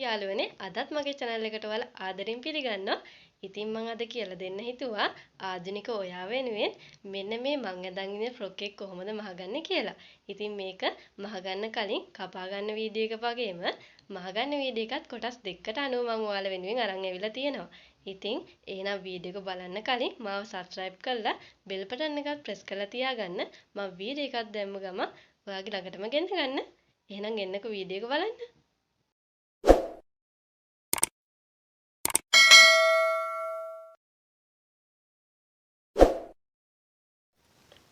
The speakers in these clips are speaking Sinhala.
යාළුවනේ අදත් මගේ channel එකට ඔයාලා ආදරෙන් පිළිගන්නවා. ඉතින් මම අද කියලා දෙන්න හිතුවා ආධුනික ඔයා වෙනුවෙන් මෙන්න මේ මං අදන් ඉන්න ෆ්‍රොක් එක කොහොමද මහගන්නේ කියලා. ඉතින් මේක මහගන්න කලින් කපා ගන්න වීඩියෝ එක වගේම මහගන්න වීඩියෝ එකත් කොටස් දෙකකට අනුව මම ඔයාලා වෙනුවෙන් අරන් ඇවිල්ලා තියෙනවා. ඉතින් එහෙනම් වීඩියෝ එක බලන්න කලින් මාව subscribe කරලා bell button එකත් press කරලා තියාගන්න. මම වීඩියෝ එකක් දැම්ම ගමන් ඔයාගේ ළඟටම ගෙන්න ගන්න. එහෙනම් එන්නකෝ වීඩියෝ එක බලන්න.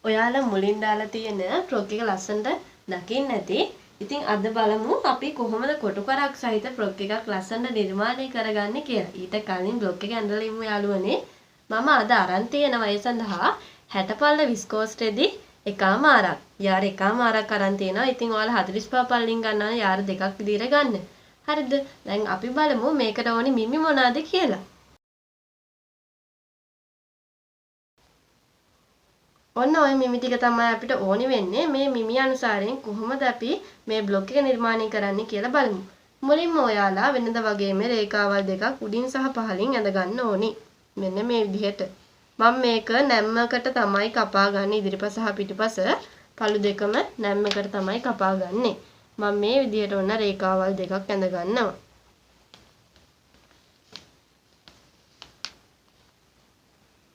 ඔයාලා මුලින් දාලා තියෙන ෆ්‍රොක් එක ලස්සනට දකින්න ඇති. ඉතින් අද බලමු අපි කොහොමද කොටු කරක් සහිත ෆ්‍රොක් එකක් ලස්සනට නිර්මාණය කරගන්නේ කියලා. ඊට කලින් බ්ලොග් එක ඇඳලා ඉමු යාළුවනේ. මම අද අරන් තියෙනවා ඒ සඳහා 60 පල්ල විස්කෝස් රෙදි එකමාරක්. යාර එකමාරක් අරන් තියෙනවා. ඉතින් ඔයාලා 45 පල්ලින් ගන්නවා නම් යාර දෙකක් විදිහට ගන්න. හරිද? දැන් අපි බලමු මේකට ඕනි මිමි මොනවාද කියලා. ඔන්න ඔය මිමි ටික තමයි අපිට ඕනි වෙන්නේ. මේ මිමි අනුසාරයෙන් කොහොමද අපි මේ බ්ලොග් එක නිර්මාණය කරන්නේ කියලා බලමු. මුලින්ම ඔයාලා වෙනද වගේම රේඛාවල් දෙකක් උඩින් සහ පහළින් ඇඳ ගන්න ඕනි. මෙන්න මේ විදිහට. මම මේක නැම්මකට තමයි කපා ගන්න ඉදිරිපස සහ පිටුපස පළු දෙකම නැම්මකට තමයි කපා ගන්නෙ. මම මේ විදිහට ඔන්න රේඛාවල් දෙකක් ඇඳ ගන්නවා.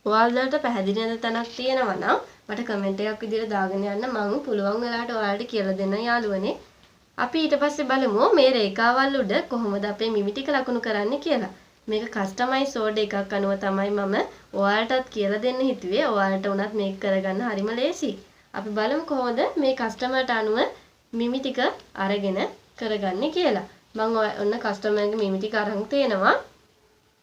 ඔයාලට පැහැදිලි නැති තැනක් තියෙනවා නම් මට කමෙන්ට් එකක් විදිහට දාගෙන යන්න මම පුළුවන් වෙලාවට ඔයාලට කියලා දෙන්න යාළුවනේ. අපි ඊට පස්සේ බලමු මේ රේඛාවල් උඩ කොහොමද අපේ මිමි ටික ලකුණු කරන්නේ කියලා. මේක කස්ටමයිස් ඕඩර් එකක් අනුව තමයි මම ඔයාලටත් කියලා දෙන්න හිතුවේ. ඔයාලට උනත් මේක කරගන්න හරිම ලේසි. අපි බලමු කොහොමද මේ කස්ටමර්ට අනුව මිමි ටික අරගෙන කරගන්නේ කියලා. මම ඔන්න කස්ටමර්ගේ මිමි ටික අරන් තේනවා.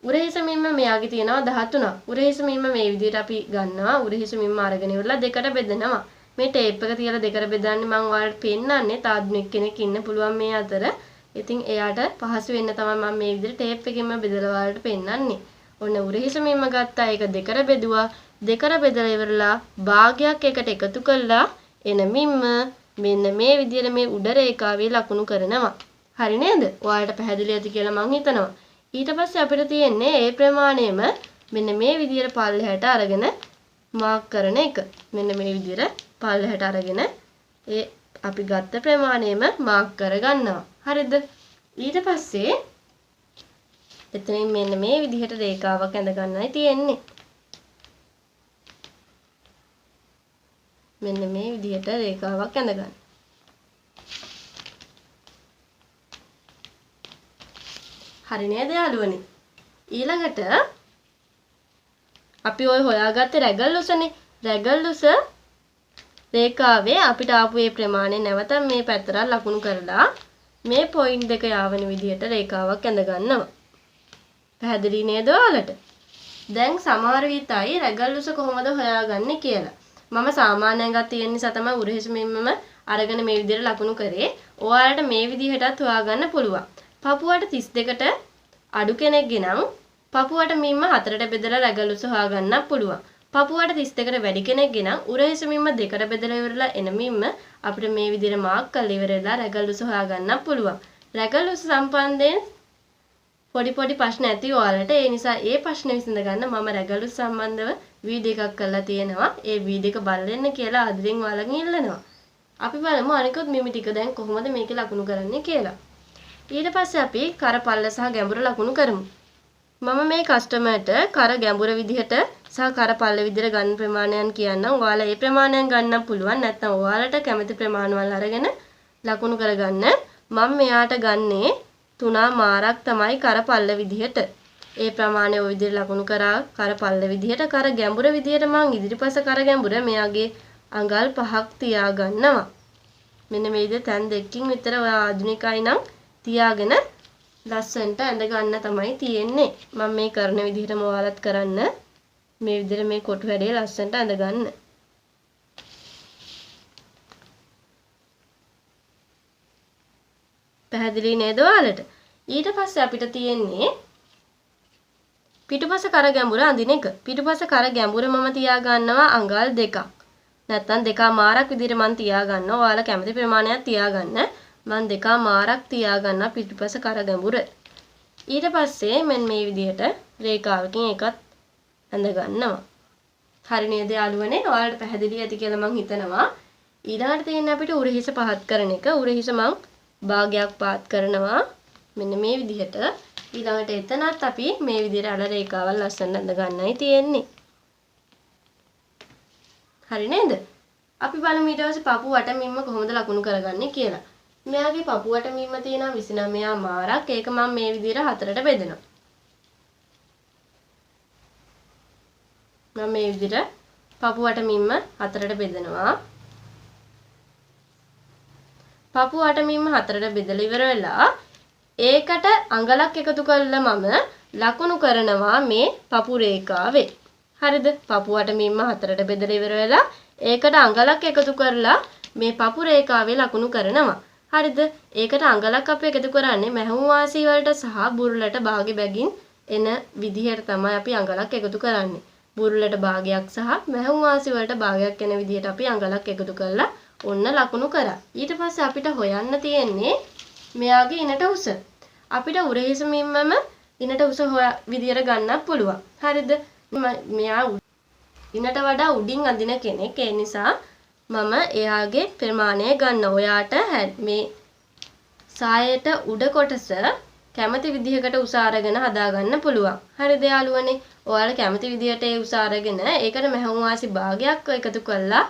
උරහිස මිම්ම මෙයාගේ තියෙනවා 13ක්. උරහිස මිම්ම මේ විදිහට අපි ගන්නවා. උරහිස මිම්ම අරගෙන ඉවරලා දෙකට බෙදනවා. මේ ටේප් එක තියලා දෙකට බෙදන්නේ මම ඔයාලට පෙන්නන්නේ. තාත්නික කෙනෙක් ඉන්න පුළුවන් මේ අතර. ඉතින් එයාට පහසු වෙන්න තමයි මම මේ විදිහට ටේප් එකකින්ම බෙදලා ඔයාලට පෙන්නන්නේ. ඔන්න උරහිස මිම්ම ගත්තා. ඒක දෙකට බෙදුවා. දෙකට බෙදලා ඉවරලා භාගයක් එකට එකතු කළා. එන මිම්ම මෙන්න මේ විදිහට මේ උඩ රේඛාවේ ලකුණු කරනවා. හරි නේද? ඔයාලට පැහැදිලි ඇති කියලා මම හිතනවා. ඊට පස්සේ අපිට තියෙන්නේ ඒ ප්‍රමාණයම මෙන්න මේ විදිහට පල්ලෙහාට අරගෙන මාක් කරන එක. මෙන්න මේ විදිහට පල්ලෙහාට අරගෙන ඒ අපි ගත්ත ප්‍රමාණයම මාක් කරගන්නවා. හරිද? ඊට පස්සේ එතනින් මෙන්න මේ විදිහට රේඛාවක් ඇඳ ගන්නයි තියෙන්නේ. මෙන්න මේ විදිහට රේඛාවක් ඇඳ ගන්න. හරි නේද යාළුවනේ? ඊළඟට අපි ඔය හොයාගත්තේ රැගල් උසනේ. රැගල් උස රේඛාවේ අපිට ආපු මේ ප්‍රමාණය නැවත මේ පැත්තට ලකුණු කරලා මේ පොයින්ට් දෙක යාවන විදිහට රේඛාවක් ඇඳ ගන්නවා. පැහැදිලි නේද ඔයාලට? දැන් සමහර විටයි රැගල් උස කොහොමද හොයාගන්නේ කියලා. මම සාමාන්‍යයෙන් ගන්න තියෙන නිසා තමයි උරහිස මෙන්නම අරගෙන මේ විදිහට ලකුණු කරේ. ඔයාලට මේ විදිහටත් හොයාගන්න පුළුවන්. පපුවට 32ට අඩු කෙනෙක් ගෙනම් පපුවට මිම්ම 4ට බෙදලා රැගල් උස හොයාගන්න පුළුවන්. පපුවට 32ට වැඩි කෙනෙක් ගෙනම් උරහිස මිම්ම 2ට බෙදලා ඉවරලා එන මිම්ම අපිට මේ විදිහට මාක් කරලා ඉවරලා රැගල් උස හොයාගන්න පුළුවන්. රැගල් උස සම්බන්ධයෙන් පොඩි ප්‍රශ්න ඇති ඔයාලට. ඒ නිසා ඒ ප්‍රශ්න විසඳ ගන්න මම රැගල් උස සම්බන්ධව වීඩියෝ එකක් කරලා තියෙනවා. ඒ වීඩියෝ එක බලන්න කියලා ආදරෙන් ඔයාලගෙන් ඉල්ලනවා. අපි බලමු අනිකුත් මිමි ටික දැන් කොහොමද මේක ලකුණු කරන්නේ කියලා. ඊට පස්සේ අපි කර පල්ල සහ ගැඹුර ලකුණු කරමු. මම මේ කස්ටමර්ට කර ගැඹුර විදිහට සහ කර පල්ල විදිහට ගන්න ප්‍රමාණයන් කියන්නම්. ඔයාලා ඒ ප්‍රමාණයන් ගන්න පුළුවන්. නැත්නම් ඔයාලට කැමති ප්‍රමාණවල අරගෙන ලකුණු කරගන්න. මම මෙයාට ගන්නේ 3 මාරක් තමයි කර පල්ල විදිහට. ඒ ප්‍රමාණය ওই විදිහට ලකුණු කරා කර පල්ල විදිහට. කර ගැඹුර විදිහට මම ඉදිරිපස කර ගැඹුර මෙයාගේ අඟල් 5ක් තියා ගන්නවා. මෙන්න මේ විදිහට තැන් දෙකකින් විතර ඔයා ආධුනිකයි නම් තියාගෙන ලස්සන්ට ඇඳ ගන්න තමයි තියෙන්නේ. මම මේ කරන විදිහටම ඔයාලත් කරන්න. මේ විදිහට මේ කොටු හැඩය ලස්සන්ට ඇඳ ගන්න. පැහැදිලි නේද ඔයාලට? ඊට පස්සේ අපිට තියෙන්නේ පිටුපස කර ගැඹුර අඳින එක. පිටුපස කර ගැඹුර මම තියා ගන්නවා අඟල් 2ක්. නැත්තම් 2 මාරක් විදිහට මම තියා ගන්නවා. ඔයාලා කැමති ප්‍රමාණයක් තියා ගන්න. මම 2මාරක් තියාගන්න පිටිපස කර ගැඹුර. ඊට පස්සේ මෙන්න මේ විදිහට රේඛාවකින් එකත් ඇඳ ගන්නවා. හරි නේද යාළුවනේ? ඔයාලට පැහැදිලි ඇති කියලා මම හිතනවා. ඊළඟට තියෙන අපිට උරහිස පහත් කරන එක. උරහිස මම භාගයක් පාත් කරනවා. මෙන්න මේ විදිහට. ඊළඟට එතනත් අපි මේ විදිහට අල රේඛාවල් ලස්සන ඇඳ ගන්නයි තියෙන්නේ. හරි නේද? අපි බලමු ඊට පස්සේ පපු වටමින්ම කොහොමද ලකුණු කරගන්නේ කියලා. මෙයාගේ පපු වටමින්ම තියෙනවා 29 මාරක්. ඒක මම මේ විදිහට හතරට බෙදනවා. මම මේ විදිහට පපු වටමින්ම හතරට බෙදනවා. පපු වටමින්ම හතරට බෙදලා ඉවර වෙලා ඒකට අඟලක් එකතු කරලා මම ලකුණු කරනවා මේ පපු රේඛාවේ. හරිද? පපු වටමින්ම හතරට බෙදලා ඉවර වෙලා ඒකට අඟලක් එකතු කරලා මේ පපු රේඛාවේ ලකුණු කරනවා. හරිද? ඒකට අඟලක් අපි එකතු කරන්නේ මැහුම් වාසි වලට සහ බුරුලට භාගෙ බැගින් එන විදිහට තමයි අපි අඟලක් එකතු කරන්නේ. බුරුලට භාගයක් සහ මැහුම් වාසි වලට භාගයක් එන විදිහට අපි අඟලක් එකතු කරලා ඔන්න ලකුණු කරා. ඊට පස්සේ අපිට හොයන්න තියෙන්නේ මෙයාගේ ඉනට උස. අපිට උරහිස මින්මම ඉනට උස විදියට ගන්නත් පුළුවන්. හරිද? මෙයා ඉනට වඩා උඩින් අදින කෙනෙක්. ඒ නිසා මම එයාගේ ප්‍රමාණය ගන්න. ඔයාට මේ සායයට උඩ කොටස කැමති විදිහකට උස අරගෙන හදා ගන්න පුළුවන්. හරිද යාළුවනේ? ඔයාලා කැමති විදිහට ඒ උස අරගෙන ඒකට මැහුම් වාසි භාගයක් එකතු කරලා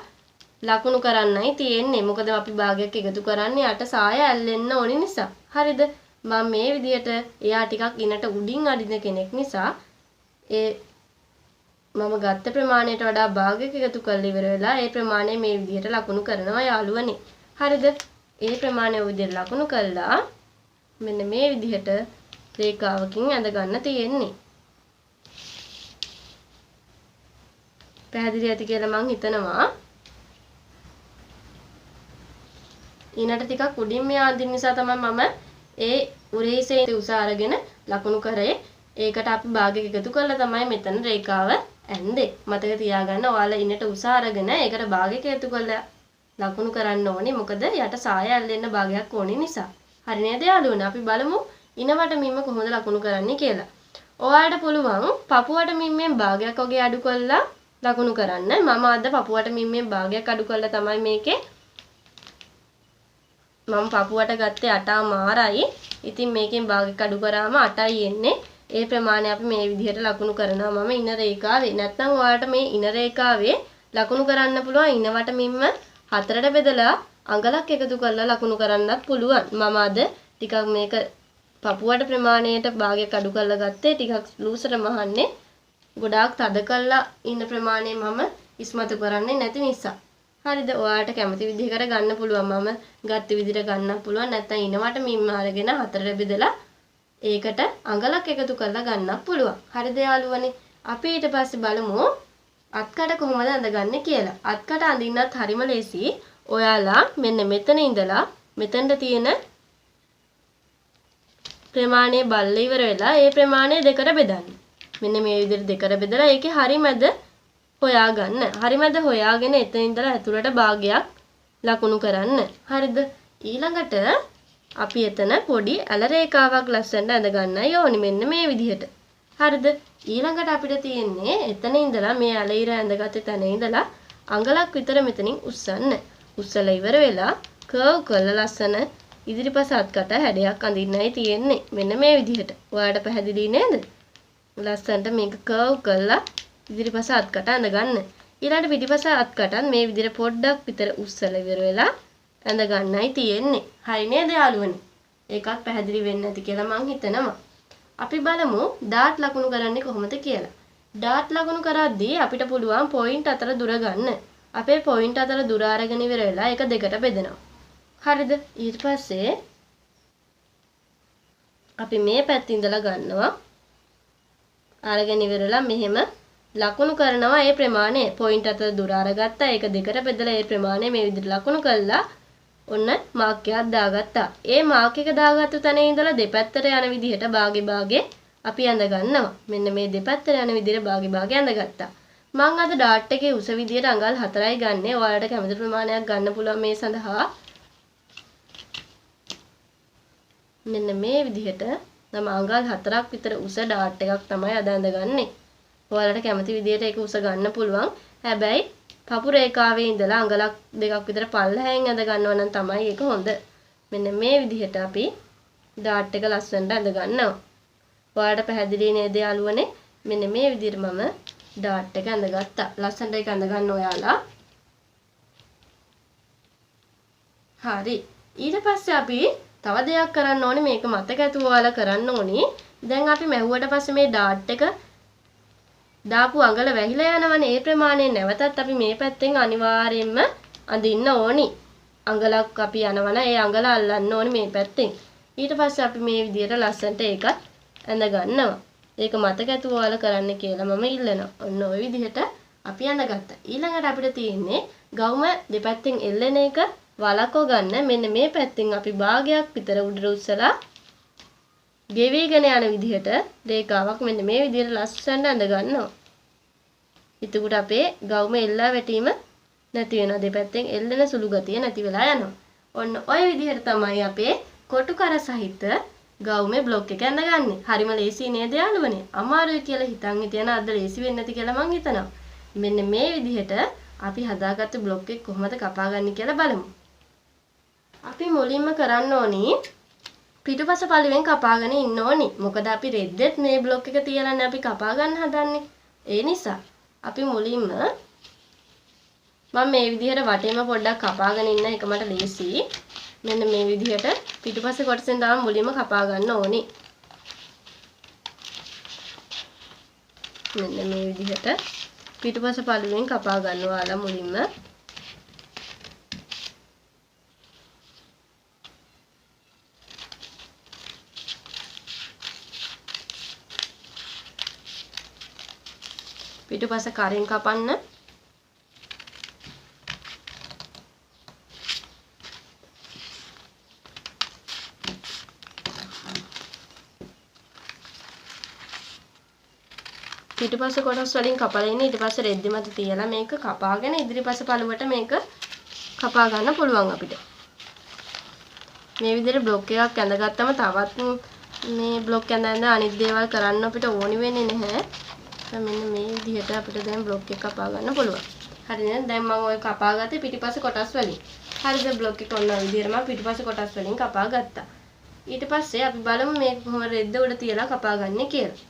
ලකුණු කරන්නයි තියෙන්නේ. මොකද අපි භාගයක් එකතු කරන්නේ යට සාය ඇල්ලෙන්න ඕනි නිසා. හරිද? මම මේ විදිහට එයා ටිකක් ඉනට උඩින් අදින කෙනෙක් නිසා ඒ මම ගත්ත ප්‍රමාණයට වඩා භාගයක් එකතු කරලා ඉවර වෙලා ඒ ප්‍රමාණය මේ විදිහට ලකුණු කරනවා යාළුවනේ. හරිද? ඒ ප්‍රමාණය ඔය විදිහට ලකුණු කළා මෙන්න මේ විදිහට රේඛාවකින් ඇඳ ගන්න තියෙන්නේ. පැහැදිලි ඇති කියලා මම හිතනවා. ඊනට ටිකක් උඩින් මෙයා අදින නිසා තමයි මම ඒ උරහිසේ උස අරගෙන ලකුණු කරේ. ඒකට අපි භාගයක් එකතු කරලා තමයි මෙතන රේඛාව ඇඳේ. මතක තියාගන්න ඔයාලා ඉන්නට උස අරගෙන ඒකට භාගයක් එකතු කරලා ලකුණු කරන්න ඕනේ. මොකද යට සාය ඇල්ලෙන්න භාගයක් ඕනේ නිසා. හරි නේද යාළුවනේ? අපි බලමු ඉනවට මින්ම කොහොමද ලකුණු කරන්නේ කියලා. ඔයාලට පුළුවන් පපුවට මින්මෙන් භාගයක් වගේ අඩු කරලා ලකුණු කරන්න. මම අද පපුවට මින්මෙන් භාගයක් අඩු කරලා තමයි මේකේ මම පපුවට ගත්තේ 8 මාරයි. ඉතින් මේකෙන් භාගයක් අඩු කරාම 8යි එන්නේ. ඒ ප්‍රමාණය අපි මේ විදිහට ලකුණු කරනවා මම ඉන රේඛාවේ. නැත්නම් ඔයාලට මේ ඉන රේඛාවේ ලකුණු කරන්න පුළුවන් ඉනවට මින්ම හතරට බෙදලා අඟලක් එකතු කරලා ලකුණු කරන්නත් පුළුවන්. මම අද ටිකක් මේක පපුවට ප්‍රමාණයට භාගයක් අඩු කරලා ගත්තේ. ටිකක් ලූසට මහන්නේ. ගොඩාක් තද කරලා ඉන්න ප්‍රමාණය මම ඉස්මතු කරන්නේ නැති නිසා. හරිද? ඔයාලට කැමති විදිහකට ගන්න පුළුවන්. මම ගත්ත විදිහට ගන්නත් පුළුවන්. නැත්නම් ඉනවට මින්ම අරගෙන හතරට බෙදලා ඒකට අඟලක් එකතු කරලා ගන්නත් පුළුවන්. හරිද යාළුවනේ? අපි ඊට පස්සේ බලමු අත්කට කොහොමද අඳගන්නේ කියලා. අත්කට අඳින්නත් හරිම ලේසි. ඔයාලා මෙන්න මෙතන ඉඳලා මෙතනට තියෙන ප්‍රමාණය බලලා ඉවර වෙලා ඒ ප්‍රමාණය දෙකට බෙදන්න. මෙන්න මේ විදිහට දෙකට බෙදලා ඒකේ හරි මැද හොයාගන්න. හරි මැද හොයාගෙන එතන ඉඳලා ඇතුළට භාගයක් ලකුණු කරන්න. හරිද? ඊළඟට අපි එතන පොඩි ඇල රේඛාවක් ලස්සනට ඇඳ ගන්නයි ඕනි මෙන්න මේ විදිහට. හරිද? ඊළඟට අපිට තියෙන්නේ එතන ඉඳලා මේ ඇල ඉර ඇඳගත්ත තැන ඉඳලා අඟලක් විතර මෙතනින් උස්සන්න. උස්සලා ඉවර වෙලා කර්ව් කරලා ලස්සන ඉදිරිපස අත්කට හැඩයක් අඳින්නයි තියෙන්නේ. මෙන්න මේ විදිහට. ඔයාලට පැහැදිලි නේද? ලස්සනට මේක කර්ව් කරලා ඉදිරිපස අත්කට අඳ ගන්න. ඊළඟට පිටිපස අත්කටත් මේ විදිහට පොඩ්ඩක් විතර උස්සලා ඉවර වෙලා ඇඳ ගන්නයි තියෙන්නේ. හරි නේද යාළුවනේ? ඒකත් පැහැදිලි වෙන්න ඇති කියලා මං හිතනවා. අපි බලමු ඩාට් ලකුණු කරන්නේ කොහොමද කියලා. ඩාට් ලකුණු කරද්දී අපිට පුළුවන් පොයින්ට් අතර දුර ගන්න. අපේ පොයින්ට් අතර දුර අරගෙන ඉවර වෙලා ඒක දෙකට බෙදනවා. හරිද? ඊට පස්සේ අපි මේ පැත්තේ ඉඳලා ගන්නවා. අරගෙන ඉවරලා මෙහෙම ලකුණු කරනවා ඒ ප්‍රමාණය. පොයින්ට් අතර දුර අරගත්තා. ඒක දෙකට බෙදලා ඒ ප්‍රමාණය මේ විදිහට ලකුණු කළා. ඔන්න මාක් එකක් දාගත්තා. ඒ මාක් එක දාගත්තු තැන ඉඳලා දෙපැත්තට යන විදිහට භාගේ අපි අඳ ගන්නවා. මෙන්න මේ දෙපැත්තට යන විදිහට භාගේ අඳගත්තා. මම අද ඩාට් එකේ උස විදිහට අඟල් 4යි ගන්නෙ. ඔයාලට කැමති ප්‍රමාණයක් ගන්න පුළුවන් මේ සඳහා. මෙන්න මේ විදිහට මම අඟල් 4ක් විතර උස ඩාට් එකක් තමයි අද අඳගන්නේ. ඔයාලට කැමති විදිහට ඒක උස ගන්න පුළුවන්. හැබැයි පපු රේඛාවේ ඉඳලා අඟලක් දෙකක් විතර පල්ලෙහෙන් අඳ ගන්නවා නම් තමයි ඒක හොඳ. මෙන්න මේ විදිහට අපි ඩාට් එක ලස්සනට අඳ ගන්නවා. ඔයාලට පැහැදිලි නේද යාළුවනේ? මෙන්න මේ විදිහට මම ඩාට් එක අඳගත්තා. ලස්සනට ඒක අඳ ගන්න ඔයාලා. හරි. ඊට පස්සේ අපි තව දෙයක් කරන්න ඕනේ. මේක මතක ඇතුව ඔයාලා කරන්න ඕනේ. දැන් අපි මැහුවට පස්සේ මේ ඩාට් එක දාපු අඟල වැහිලා යනවනේ. ඒ ප්‍රමාණය නැවතත් අපි මේ පැත්තෙන් අනිවාර්යයෙන්ම අඳින්න ඕනි. අඟලක් අපි යනවනම් ඒ අඟල අල්ලන්න ඕනේ මේ පැත්තෙන්. ඊට පස්සේ අපි මේ විදිහට ලස්සනට ඒකත් ඇඳ ගන්නවා. ඒක මතක ඇතුව ඔයාලා කරන්න කියලා මම ඉල්ලනවා. ඔන්න ඔය විදිහට අපි අඳගත්තා. ඊළඟට අපිට තියෙන්නේ ගවුම දෙපැත්තෙන් එල්ලෙන එක වලකෝ ගන්න. මෙන්න මේ පැත්තෙන් අපි භාගයක් විතර උඩට උස්සලා ගෙවිගෙන යන විදිහට රේඛාවක් මෙන්න මේ විදිහට ලස්සනට අඳ ගන්නවා. එතකොට අපේ ගවුම එල්ලා වැටීම නැති වෙනවා. දෙපැත්තෙන් එල්ලෙන සුළු ගතිය නැති වෙලා යනවා. ඔන්න ඔය විදිහට තමයි අපේ කොටු කර සහිත ගවුමේ බ්ලොක් එක අඳගන්නේ. හරිම ලේසි නේද යාළුවනේ? අමාරුයි කියලා හිතන් හිටියන අද ලේසි වෙන්නේ නැති කියලා මං හිතනවා. මෙන්න මේ විදිහට අපි හදාගත්ත බ්ලොක් එක කොහොමද කපාගන්නේ කියලා බලමු. අපි මුලින්ම කරන්න ඕනි පිටුපස පළුවෙන් කපාගෙන ඉන්න ඕනි. මොකද අපි රෙද්දෙත් මේ බ්ලොක් එක තියලානේ අපි කපා ගන්න හදන්නේ. ඒ නිසා අපි මුලින්ම මම මේ විදිහට වටේම පොඩ්ඩක් කපාගෙන ඉන්න එක මට ලේසි. මෙන්න මේ විදිහට පිටුපස කොටසෙන් තමයි මුලින්ම කපා ගන්න ඕනි. මෙන්න මේ විදිහට පිටුපස පළුවෙන් කපා ගන්නවා මුලින්ම. පිටුපස කරින් කපන්න. පිටුපස කොටස් වලින් කපලා ඉන්නේ. ඊට පස්සේ රෙද්ද මත තියලා මේක කපාගෙන ඉදිරිපස පළුවට මේක කපා ගන්න පුළුවන් අපිට. මේ විදිහට බ්ලොක් එකක් ඇඳගත්තම තවත් මේ බ්ලොක් ඇඳ අනිත් දේවල් කරන්න අපිට ඕනි වෙන්නේ නැහැ. මෙන්න මේ විදිහට අපිට දැන් බ්ලොක් එක කපා ගන්න පුළුවන්. හරිද? දැන් මම ඔය කපාගත්තේ පිටිපස්ස කොටස් වලින්. හරිද? බ්ලොක් එක ඔන්න ඔය විදිහට මම පිටිපස්ස කොටස් වලින් කපා ගත්තා. ඊට පස්සේ අපි බලමු මේක කොහොමද රෙද්ද උඩ තියලා කපා ගන්නේ කියලා.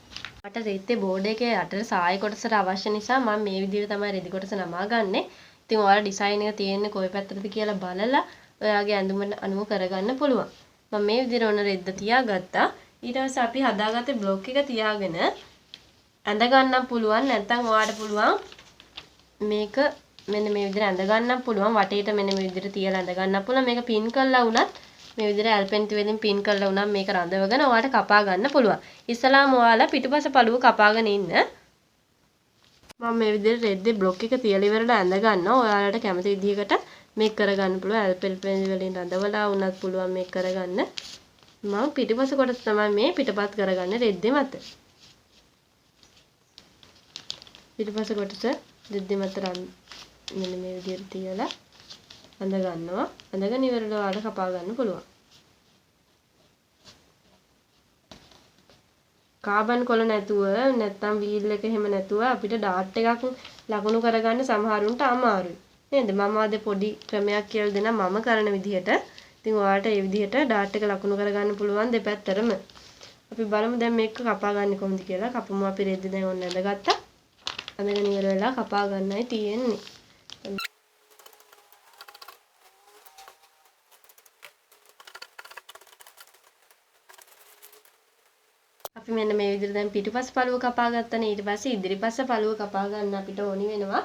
මට රෙද්දේ බෝඩ් එකේ යටට සාය කොටසට අවශ්‍ය නිසා මම මේ විදිහට තමයි රෙදි කොටස නමා ගන්නෙ. ඉතින් ඔයාලා ඩිසයින් එක තියෙන්නේ කොයි පැත්තටද කියලා බලලා ඔයාගේ ඇඳුමට අනුව කරගන්න පුළුවන්. මම මේ විදිහට ඔන්න රෙද්ද තියාගත්තා. ඊට පස්සේ අපි හදාගත්තේ බ්ලොක් එක තියාගෙන ඇඳ ගන්නම් පුළුවන්. නැත්නම් ඔයාලට පුළුවන් මේක මෙන්න මේ විදිහට ඇඳ ගන්නම් පුළුවන්. වටේට මෙන්න මේ විදිහට තියලා ඇඳ ගන්නම් පුළුවන්. මේක පින් කරලා වුණත් මේ විදිහට ඇල්පෙන්ති වලින් පින් කරලා වුණත් මේක රඳවගෙන ඔයාලට කපා ගන්න පුළුවන්. ඉස්සලාම ඔයාලා පිටුපස පළුව කපාගෙන ඉන්න. මම මේ විදිහට රෙද්දේ බ්ලොක් එක තියලා ඉවරලා ඇඳ ගන්නවා. ඔයාලට කැමති විදිහකට මේක කරගන්න පුළුවන්. ඇල්පෙන්ති වලින් රඳවලා වුණත් පුළුවන් මේක කරගන්න. මම පිටුපස කොටස තමයි මේ පිටපත් කරගන්නේ රෙද්දේ මත. පිටුපස කොටස රෙද්දේ මත මෙන්න මේ විදිහට තියලා අඳ ගන්නවා. අඳගෙන ඉවරලා ඔයාලට කපා ගන්න පුළුවන්. කාබන් කොළ නැතුව නැත්නම් වීල් එක එහෙම නැතුව අපිට ඩාට් එකක් ලකුණු කරගන්න සමහරුන්ට අමාරුයි. නේද? මම අද පොඩි ක්‍රමයක් කියලා දෙනවා මම කරන විදිහට. ඉතින් ඔයාලට මේ විදිහට ඩාට් එක ලකුණු කරගන්න පුළුවන් දෙපැත්තටම. අපි බලමු දැන් මේක කපා ගන්න කොහොමද කියලා. කපමු අපි රෙද්ද දැන් ඔන්න ඇඳගත්තා. අඳගෙන ඉවර වෙලා කපා ගන්නයි තියෙන්නේ. අපි මෙන්න මේ විදිහට දැන් පිටුපස පළුව කපා ගත්තනේ. ඊට පස්සේ ඉදිරිපස පළුව කපා ගන්න අපිට ඕනි වෙනවා.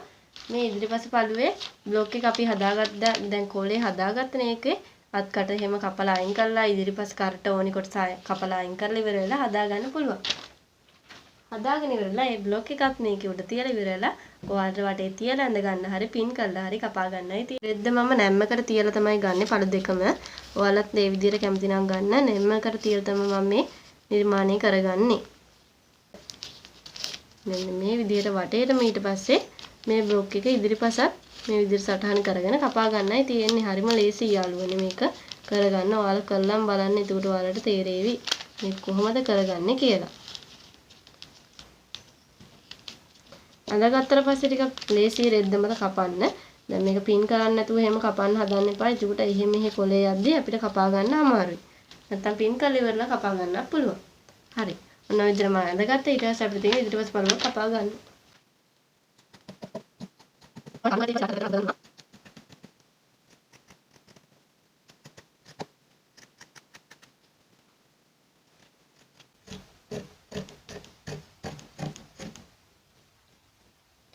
මේ ඉදිරිපස පළුවේ බ්ලොක් එක අපි හදාගත්තා. දැන් කොලේ හදාගත්තනේ ඒකේ අත්කට එහෙම කපලා අයින් කරලා ඉදිරිපස කරට ඕනි කොටස කපලා අයින් කරලා ඉවර වෙලා හදා ගන්න පුළුවන්. හදාගෙන ඉවරලා ඒ බ්ලොක් එකත් මේකේ උඩ තියලා ඉවරලා ඔයාලට වටේ තියලා ඇඳ ගන්න හරි පින් කරලා හරි කපා ගන්නයි තියෙන්නේ. රෙද්ද මම නැම්මකට තියලා තමයි ගන්නෙ පළ දෙකම. ඔයාලත් මේ විදිහට කැමති නම් ගන්න. නැම්මකට තියලා තමයි මම මේ නිර්මාණය කරගන්නේ. මෙන්න මේ විදිහට වටේටම ඊට පස්සේ මේ බ්ලොක් එක ඉදිරිපසත් මේ විදිහට සටහන් කරගෙන කපා ගන්නයි තියෙන්නේ. හරිම ලේසි යාළුවනේ මේක කරගන්න. ඔයාලා කරලම් බලන්න. එතකොට ඔයාලට තේරෙවි මේ කොහොමද කරගන්නේ කියලා. අඳගත්තට පස්සේ ටිකක් ලේසි රෙද්ද මත කපන්න. දැන් මේක පින් කරන්න නැතුව එහෙම කපන්න හදන්න එපා. එතකොට එහෙ මෙහෙ කොලේ යද්දි අපිට කපා ගන්න අමාරුයි. නැත්තම් පින් කරලා ඉවරලා කපා ගන්නත් පුළුවන්. හරි. ඔන්න ඔය විදිහට මම අඳගත්තා. ඊට පස්සේ අපිට තියෙන ඉදිරිපස් පළුව කපා ගන්න.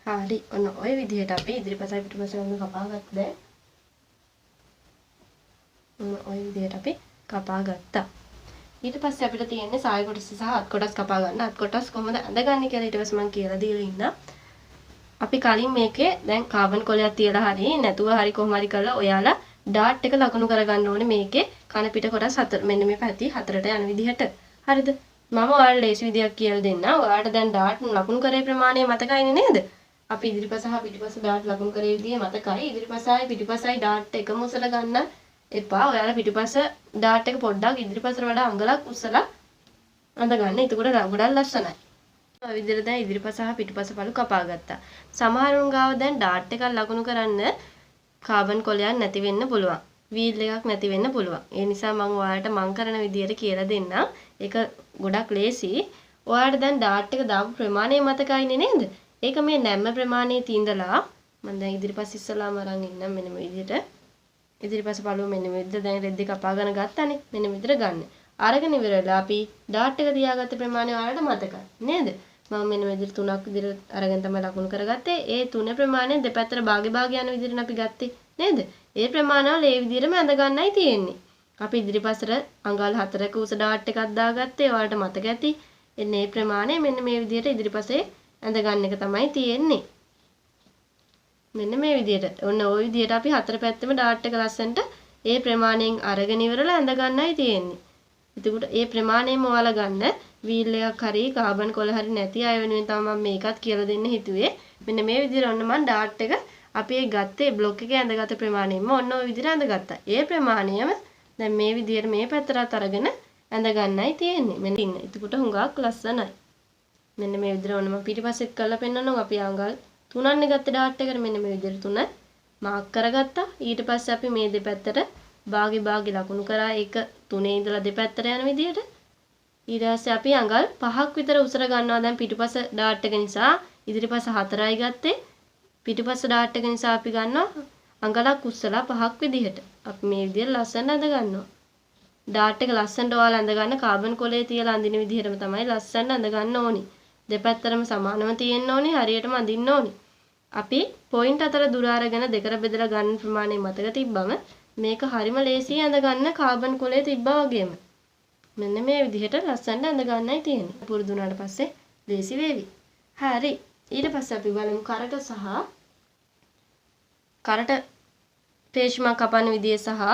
හරි. ඔන්න ඔය විදිහට අපි ඉදිරිපසයි පිටුපසයි වගේ කපා ගත්තා. ඔය විදිහට අපි කපා ගත්තා. ඊට පස්සේ අපිට තියෙන්නේ සාය කොටස සහ අත් කොටස් කපා ගන්න. අත් කොටස් කොහොමද අඳගන්නේ කියලා ඊට පස්සේ මම කියලා දීලා ඉන්නා. අපි කලින් මේකේ දැන් කාබන් කොලයක් තියලා හරි නැතුව හරි කොහොම හරි කරලා ඔයාලා ඩාට් එක ලකුණු කරගන්න ඕනේ මේකේ කන පිට කොටස් හතර. මෙන්න මේ පැති හතරට යන විදිහට. හරිද? මම ඔයාලට ලේසි විදියක් කියලා දෙන්නම්. ඔයාලට දැන් ඩාට් ලකුණු කරේ ප්‍රමාණය මතකයිනේ නේද? අපි ඉදිරිපස සහ පිටිපස ඩාට් ලකුණු කරේ විදිය මතකයි. ඉදිරිපසයි පිටිපසයි ඩාට් එකම උසලා ගන්න එපා. ඔයාලා පිටිපස ඩාට් එක පොඩ්ඩක් ඉදිරිපසට වඩා අඟලක් උස්සලා අඳ ගන්න. එතකොට ගොඩක් ලස්සනයි. ඔය විදිහට දැන් ඉදිරිපස සහ පිටිපස පළු කපා ගත්තා. සමහරුන් ගාව දැන් ඩාට් එකක් ලකුණු කරන්න කාබන් කොලයක් නැති වෙන්න පුළුවන්. වීල් එකක් නැති වෙන්න පුළුවන්. ඒ නිසා මම ඔයාලට මං කරන විදියට කියලා දෙන්නම්. ඒක ගොඩක් ලේසි. ඔයාලට දැන් ඩාට් එක දාපු ප්‍රමාණය මතකයිනේ නේද? ඒක මේ නැම්ම ප්‍රමාණය තීන්දලා මම දැන් ඉදිරිපස් ඉස්සලාම අරන් ඉන්නම් මෙන්න මේ විදිහට. ඉදිරිපස පළුව මෙන්න මේ විදිහට දැන් රෙද්ද කපාගෙන ගත්තානේ. මෙන්න මේ විදිහට ගන්න. අරගෙන ඉවර වෙලා අපි ඩාට් එක තියාගත්ත ප්‍රමාණය ඔයාලට මතකයි නේද? මම මෙන්න මේ විදිහට තුනක් විදිහට අරගෙන තමයි ලකුණු කරගත්තේ. ඒ තුන ප්‍රමාණය දෙපැත්තට භාග යන විදිහට අපි ගත්තේ නේද? ඒ ප්‍රමාණවල ඒ විදිහටම ඇඳ ගන්නයි තියෙන්නේ. අපි ඉදිරිපසට අඟල් 4ක උස ඩාට් එකක් දාගත්තේ. ඔයාලට මතක ඇති. එන්නේ මේ ප්‍රමාණය මෙන්න මේ විදිහට ඉදිරිපසේ ඇඳ ගන්න එක තමයි තියෙන්නේ. මෙන්න මේ විදිහට. ඔන්න ওই විදිහට අපි හතර පැත්තෙම ඩාට් එක ලස්සනට ඒ ප්‍රමාණයෙන් අරගෙන ඉවරලා ඇඳ ගන්නයි තියෙන්නේ. එතකොට ඒ ප්‍රමාණයම ඔයාලා ගන්න වීල් එකක් හරි කාබන් කොළ හරි නැති අය වෙනුවෙන් තමයි මම මේකත් කියලා දෙන්න හිතුවේ. මෙන්න මේ විදිහට ඔන්න මම ඩාට් එක අපි ඒ ගත්තේ බ්ලොක් එකේ ඇඳගත ප්‍රමාණයෙන්ම ඔන්න ওই විදිහට ඇඳගත්තා. ඒ ප්‍රමාණයම දැන් මේ විදිහට මේ පැත්තට අරගෙන ඇඳ ගන්නයි තියෙන්නේ. මෙන්න ඉන්න. එතකොට හුඟක් ලස්සනයි. මෙන්න මේ විදිහට ඔන්න මම පිටිපස්සෙත් කරලා පෙන්නනවා. අපි අඟල් 3න්නේ ගත්ත ඩාට් එකට මෙන්න මේ විදිහට 3 මාක් කරගත්තා. ඊට පස්සේ අපි මේ දෙපැත්තට භාගි ලකුණු කරා. ඒක 3 ඉඳලා දෙපැත්තට යන විදිහට. ඊට පස්සේ අපි අඟල් 5ක් විතර උසර ගන්නවා. දැන් පිටිපස්ස ඩාට් එක නිසා ඉදිරිපස්ස 4යි ගත්තේ. පිටිපස්ස ඩාට් එක නිසා අපි ගන්නවා අඟලක් උස්සලා 5ක් විදිහට. අපි මේ විදිහට ලස්සන අඳ ගන්නවා. ඩාට් එක ලස්සනට ඔයාලා අඳ ගන්න කාබන් කොලේ තියලා අඳින විදිහටම තමයි ලස්සන අඳ ගන්න ඕනි. දෙපැත්තටම සමානව තියෙන්න ඕනි. හරියටම අඳින්න ඕනි. අපි පොයින්ට් අතර දුර අරගෙන දෙකට බෙදලා ගන්න ප්‍රමාණය මතක තිබ්බම මේක හරිම ලේසියි අඳ ගන්න කාබන් කොලේ තිබ්බා වගේම. මෙන්න මේ විදිහට ලස්සනට අඳ ගන්නයි තියෙන්නේ. පුරුදු වුණාට පස්සේ ලේසි වේවි. හරි. ඊට පස්සේ අපි බලමු කරට සහ කරට පේෂ්මක් කපන විදිය සහ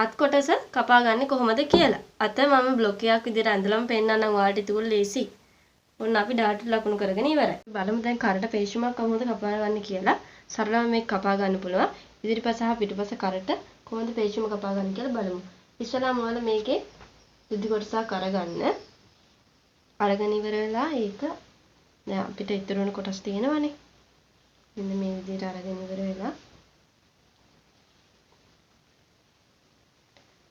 අත් කොටස කපා ගන්න කොහොමද කියලා. අත මම බ්ලොක් එකක් විදිහට ඇඳලම පෙන්නන්නම් ඔයාලට ඒක ලේසි. ඔන්න අපි ඩාට් ලකුණු කරගෙන ඉවරයි. බලමු දැන් කරට පේෂ්මක් කොහොමද කපා ගන්න කියලා. සරලව මේක කපා ගන්න පුළුවන්. ඉදිරිපස සහ පිටුපස කරට කොහොමද පේෂ්ම කපා ගන්න කියලා බලමු. ඉස්සලාම ඔයාලා මේකේ ඉදි කොටසක් අරගන්න. අරගෙන ඉවර වෙලා ඒක දැන් අපිට ඉතුරු වෙන කොටස් තියෙනවනේ. මෙන්න මේ විදිහට අරගෙන ඉවර වෙලා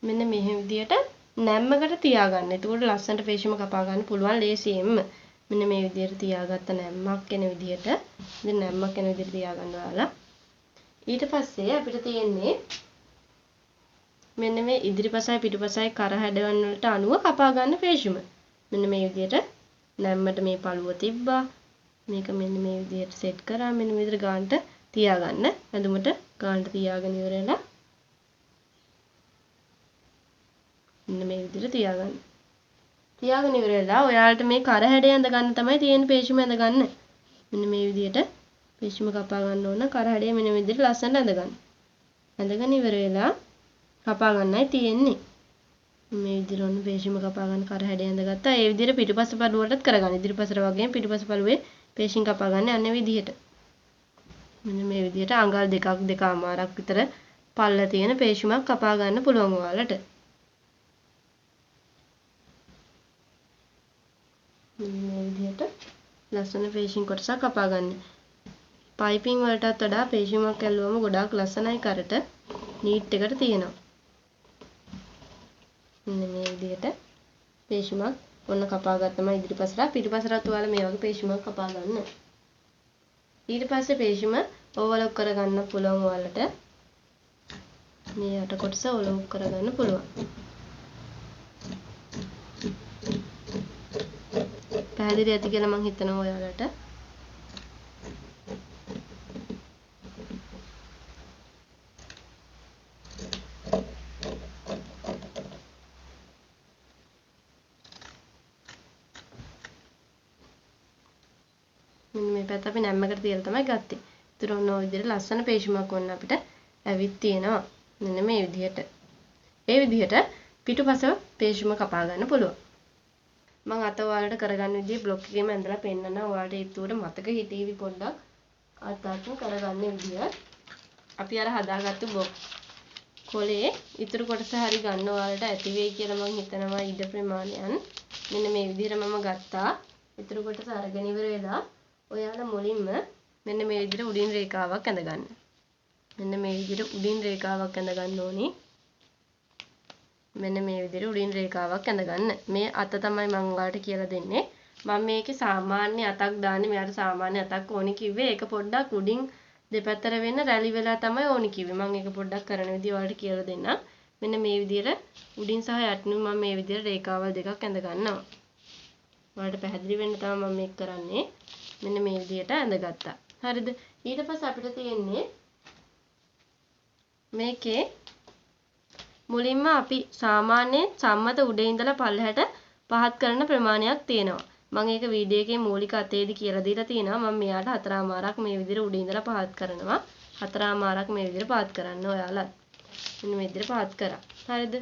මෙන්න මේ විදිහට නැම්මකට තියාගන්න. එතකොට ලස්සනට පේෂම කපා ගන්න පුළුවන් ලේසියෙන්ම. මෙන්න මේ විදිහට තියාගත්ත නැම්මක් වෙන විදිහට ඉතින් නැම්මක් වෙන විදිහට තියාගන්න ඔයාලා. ඊට පස්සේ අපිට තියෙන්නේ මෙන්න මේ ඉදිරිපසයි පිටුපසයි කර හැඩවල වලට අනුව කපා ගන්න පේෂම. මෙන්න මේ විදිහට නැම්මට මේ පළුව තිබ්බා. මේක මෙන්න මේ විදිහට සෙට් කරා. මෙන්න මේ විදිහට ගානට තියාගන්න. ඇඳුමට ගානට තියාගෙන ඉවරලා මෙන්න මේ විදිහට තියාගන්න. තියාගෙන ඉවර වෙලා ඔයාලට මේ කර හැඩය ඇඳ ගන්න තමයි තියෙන පේෂම ඇඳ ගන්න. මෙන්න මේ විදිහට පේෂම කපා ගන්න ඕන. කර හැඩය මෙන්න මේ විදිහට ලස්සනට ඇඳ ගන්න. ඇඳගෙන ඉවර වෙලා කපා ගන්නයි තියෙන්නේ. මේ විදිහට ඔන්න පේෂම කපා ගන්න කර හැඩය ඇඳගත්තා. ඒ විදිහට පිටුපස පළුවටත් කරගන්න. ඉදිරිපසට වගේම පිටුපස පළුවේ පේෂින් කපා ගන්න යන්නේ විදිහට. මෙන්න මේ විදිහට අඟල් දෙකමාරක් විතර පල්ල තියෙන පේශුමක් කපා ගන්න පුළුවන් ඔයාලට. මේ විදිහට ලස්සන ෆිනිෂින් කොටසක් කපා ගන්න. පයිපින් වලටත් වඩා පේශුමක් ඇල්ලුවම ගොඩාක් ලස්සනයි කරට නීට් එකට තියෙනවා. මෙන්න මේ විදිහට පේශුමක් ඔන්න කපා ගත්තම ඉදිරිපසට පිටිපසටත් ඔයාලා මේ වගේ පේශුමක් කපා ගන්න. ඊට පස්සේ පේශුම ඕවලොක් කරගන්න පුළුවන් ඔයාලට. මේ යට කොටස ඕවලොක් කරගන්න පුළුවන්. පැහැදිලි ඇති කියලා මම හිතනවා ඔයාලට. මෙන්න මේ පැත්ත අපි නැම්මකට තියලා තමයි ගත්තේ. ඒතර ඔන්න ඔය විදිහට ලස්සන පේශුමක් ඔන්න අපිට ඇවිත් තියෙනවා. මෙන්න මේ විදිහට. ඒ විදිහට පිටුපස පේශුම කපා ගන්න පුළුවන්. මම අත ඔයාලට කරගන්න විදිහ බ්ලොග් එකේම ඇඳලා පෙන්නන ඔයාලට ඒතුවට මතක හිටීවි පොඩ්ඩක් අතකින් කරගන්න විදිහ. අපි අර හදාගත්තු කොලේ ඉතුරු කොටස හරි ගන්න ඔයාලට ඇති වෙයි කියලා මම හිතනවා ඉඩ ප්‍රමාණයන්. මෙන්න මේ විදිහට මම ගත්තා. ඉතුරු කොටස අරගෙන ඉවර වෙලා ඔයාලා මුලින්ම මෙන්න මේ විදිහට උඩින් රේඛාවක් ඇඳ ගන්න. මෙන්න මේ විදිහට උඩින් රේඛාවක් ඇඳ ගන්න ඕනි. මෙන්න මේ විදිහට උඩින් රේඛාවක් ඇඳ ගන්න. මේ අත තමයි මම ඔයාලට කියලා දෙන්නේ. මම මේකේ සාමාන්‍ය අතක් දාන්නේ. මෙයාට සාමාන්‍ය අතක් ඕනි කිව්වේ. ඒක පොඩ්ඩක් උඩින් දෙපැත්තට වෙන්න රැලි වෙලා තමයි ඕනි කිව්වේ. මම ඒක පොඩ්ඩක් කරන විදිහ ඔයාලට කියලා දෙන්නම්. මෙන්න මේ විදිහට උඩින් සහ යටින් මම මේ විදිහට රේඛාවල් දෙකක් ඇඳ ගන්නවා. ඔයාලට පැහැදිලි වෙන්න තමයි මම මේක කරන්නේ. මෙන්න මේ විදිහට ඇඳගත්තා. හරිද? ඊට පස්සේ අපිට තියෙන්නේ මේකේ මුලින්ම අපි සාමාන්‍යයෙන් සම්මත උඩේ ඉඳලා පල්ලෙහාට පහත් කරන ප්‍රමාණයක් තියෙනවා. මම ඒක වීඩියෝ එකේ මූලික අතේදී කියලා දීලා තියෙනවා. මම මෙයාට 4මාරක් මේ විදිහට උඩේ ඉඳලා පහත් කරනවා. 4මාරක් මේ විදිහට පහත් කරන්න ඔයාලා. මෙන්න මේ විදිහට පහත් කරා. හරිද?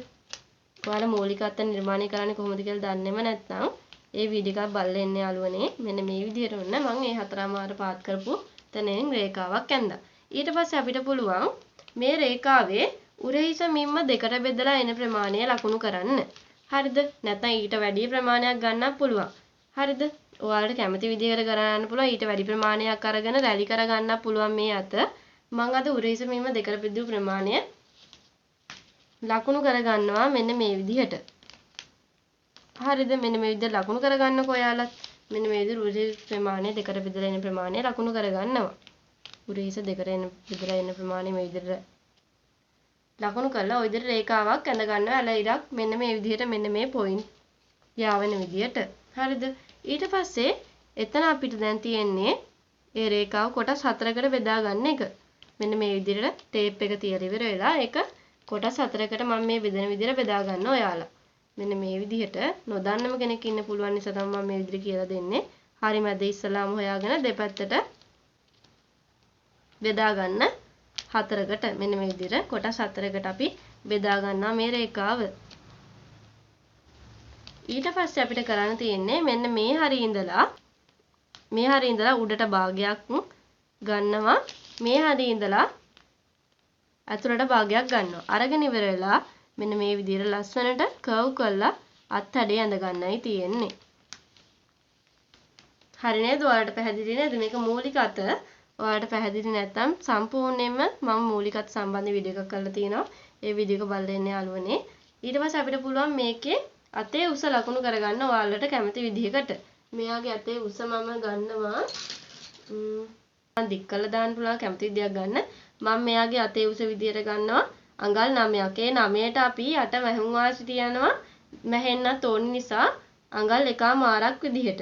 ඔයාලා මූලික අත නිර්මාණය කරන්නේ කොහොමද කියලා දන්නේම නැත්නම් ඒ වීඩියෝ එකක් බලලා එන්න යාළුවනේ. මෙන්න මේ විදිහට ඔන්න මම මේ 4මාර පහත් කරපු තැනෙන් රේඛාවක් ඇඳලා. ඊට පස්සේ අපිට පුළුවන් මේ රේඛාවේ උරහිස මිම්ම දෙකට බෙදලා එන ප්‍රමාණය ලකුණු කරන්න. හරිද? නැත්නම් ඊට වැඩි ප්‍රමාණයක් ගන්නත් පුළුවන්. හරිද? ඔයාලට කැමති විදිහකට කරන්න පුළුවන්. ඊට වැඩි ප්‍රමාණයක් අරගෙන රැලි කර ගන්නත් පුළුවන් මේ අත. මම අද උරහිස මිම්ම දෙකට බෙදූ ප්‍රමාණය ලකුණු කර ගන්නවා මෙන්න මේ විදිහට. හරිද? මෙන්න මේ විදිහට ලකුණු කර ගන්නකො ඔයාලත්. මෙන්න මේ විදිහට උරහිස ප්‍රමාණය දෙකට බෙදලා එන ප්‍රමාණය ලකුණු කර ගන්නවා. උරහිස දෙකට එන බෙදලා එන ප්‍රමාණය මේ විදිහට ලකුණු කරලා ওই විදිහට රේඛාවක් ඇඳ ගන්නවා. ඇල ඉරක් මෙන්න මේ විදිහට මෙන්න මේ පොයින්ට් යාවෙන විදිහට. හරිද? ඊට පස්සේ එතන අපිට දැන් තියෙන්නේ ඒ රේඛාව කොටස් 4කට බෙදා ගන්න එක. මෙන්න මේ විදිහට ටේප් එක තියලා ඉවර වෙලා ඒක කොටස් 4කට මම මේ බෙදෙන විදිහට බෙදා ගන්න ඔයාලා. මෙන්න මේ විදිහට නොදන්නම කෙනෙක් ඉන්න පුළුවන් නිසා තමයි මම මේ විදිහට කියලා දෙන්නේ. හරි මැද ඉස්සලාම හොයාගෙන දෙපැත්තට බෙදා ගන්න 4කට මෙන්න මේ විදිහට කොටස් 4කට අපි බෙදා ගන්නවා මේ රේඛාව. ඊට පස්සේ අපිට කරන්න තියෙන්නේ මෙන්න මේ හරිය ඉඳලා උඩට භාගයක් ගන්නවා. මේ හරිය ඉඳලා අතුරට භාගයක් ගන්නවා. අරගෙන ඉවර වෙලා මෙන්න මේ විදිහට ලස්සනට කර්ව් කරලා අත් හැඩය ඇඳ ගන්නයි තියෙන්නේ. හරි නේද? ඔයාලට පැහැදිලි නේද? මේක මූලික අත. ඔයාලට පැහැදිලි නැත්නම් සම්පූර්ණයෙන්ම මම මූලික අත සම්බන්ධ වීඩියෝ එකක් කරලා තියෙනවා. ඒ වීඩියෝ එක බලලා ඉන්න යාළුවනේ. ඊට පස්සේ අපිට පුළුවන් මේකේ අතේ උස ලකුණු කරගන්න ඔයාලට කැමති විදිහකට. මෙයාගේ අතේ උස මම ගන්නවා දික් කරලා දාන්න පුළුවන් කැමති විදියක් ගන්න. මම මෙයාගේ අතේ උස විදියට ගන්නවා අඟල් 9ක්. ඒ 9ට අපි යට වැහුම් වාසි තියනවා. මැහෙන්නත් ඕන නිසා අඟල් 1මාරක් විදිහට.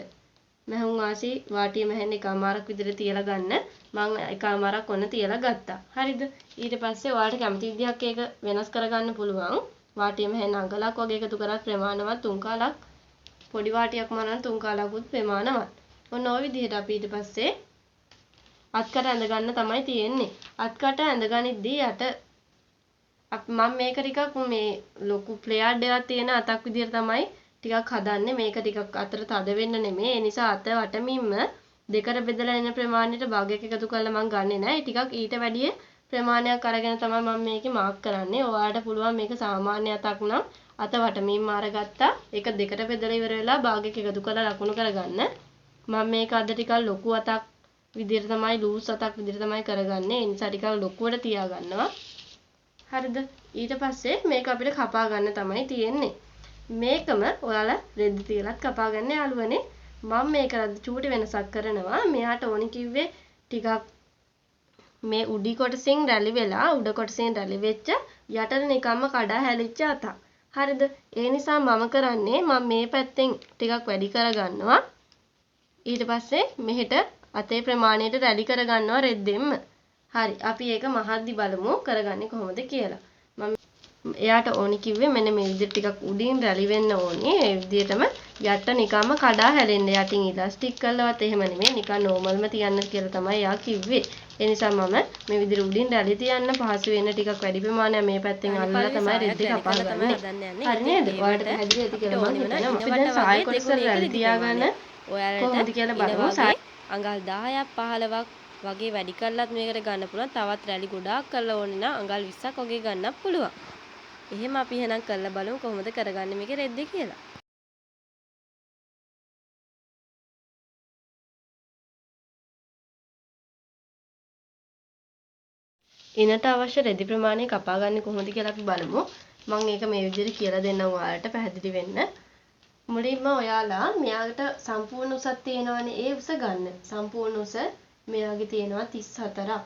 මැහුම් වාසි වාටිය මැහෙන්න 1මාරක් විදිහට තියලා ගන්න. මම 1මාරක් ඔන්න තියලා ගත්තා. හරිද? ඊට පස්සේ ඔයාලට කැමති විදිහක් ඒක වෙනස් කරගන්න පුළුවන්. වාටිය මැහෙන්න අඟලක් වගේ එකතු කරත් ප්‍රමාණවත් 3 කාලක්. පොඩි වාටියක් මනන 3 කාලකුත් ප්‍රමාණවත්. ඔන්න ඔය විදිහට අපි ඊට පස්සේ අත්කට ඇඳ ගන්න තමයි තියෙන්නේ. අත්කට ඇඳගනිද්දී යට මම මේක ටිකක් මේ ලොකු ප්ලේයර් එකක් තියෙන අතක් විදිහට තමයි ටිකක් හදන්නේ. මේක ටිකක් අතට තද වෙන්න නෙමෙයි. ඒ නිසා අත වටමින්ම දෙකට බෙදලා එන ප්‍රමාණයට භාගයක් එකතු කරලා මම ගන්නෙ නෑ. ටිකක් ඊට වැඩිය ප්‍රමාණයක් අරගෙන තමයි මම මේකේ මාක් කරන්නේ. ඔයාලට පුළුවන් මේක සාමාන්‍ය අතක් නම් අත වටමින්ම අරගත්තා. ඒක දෙකට බෙදලා ඉවර වෙලා භාගයක එකතු කරලා ලකුණු කරගන්න. මම මේක අද ටිකක් ලොකු අතක් විදිහට තමයි ලූස් අතක් විදිහට තමයි කරගන්නේ. ඒ නිසා ටිකක් ලොකුවට තියා ගන්නවා. හරිද? ඊට පස්සේ මේක අපිට කපා ගන්න තමයි තියෙන්නේ. මේකම ඔයාලා රෙදි තියලත් කපා ගන්න යාළුවනේ. මම මේක චූටි වෙනසක් කරනවා. මෙයාට ඕනි කිව්වේ ටිකක් මේ උඩි කොටසින් රැලි වෙලා උඩ කොටසින් රැලි වෙච්ච යටට නිකම්ම කඩා හැලිච්ච අතක්. හරිද? ඒ නිසා මම කරන්නේ මම මේ පැත්තෙන් ටිකක් වැඩි කරගන්නවා. ඊට පස්සේ මෙහෙට අතේ ප්‍රමාණයට රැලි කරගන්නවා රෙද්දෙන්ම. හරි. අපි ඒක මහද්දි බලමු කරගන්නේ කොහොමද කියලා. මම එයාට ඕනි කිව්වේ මෙන්න මේ විදිහට ටිකක් උඩින් රැලි වෙන්න ඕනි. ඒ විදිහටම යට නිකම්ම කඩා හැලෙන්න යටින් ඉලාස්ටික් කරලවත් එහෙම නෙමෙයි. නිකන් නෝමල්ම තියන්න කියලා තමයි එයා කිව්වේ. ඒ නිසා මම මේ විදිහට උඩින් රැලි තියන්න පහසු වෙන ටිකක් වැඩි ප්‍රමාණයක් මේ පැත්තෙන් අල්ලලා තමයි රෙද්ද කපා ගන්න. හරි නේද? ඔයාලට පැහැදිලි ඇති කියලා මම හිතනවා. අපි දැන් සාය කොටස රැලි තියාගන්න කොහොමද කියලා බලමු. අඟල් 10ක් 15ක් වගේ වැඩි කරලත් මේකට ගන්න පුළුවන්. තවත් රැලි ගොඩාක් කරලා ඕනේ නම් අඟල් 20ක් වගේ ගන්නත් පුළුවන්. එහෙම අපි එහෙනම් කරලා බලමු කොහොමද කරගන්නේ මේකේ රෙද්ද කියලා. ඉනට අවශ්‍ය රෙදි ප්‍රමාණය කපා ගන්න කොහොමද කියලා අපි බලමු. මම ඒක මේ විදිහට කියලා දෙන්නම් ඔයාලට පැහැදිලි වෙන්න. මුලින්ම ඔයාලා මෙයාට සම්පූර්ණ උසක් තියෙනවනේ ඒ උස ගන්න. සම්පූර්ණ උස මෙයාගේ තියෙනවා 34ක්.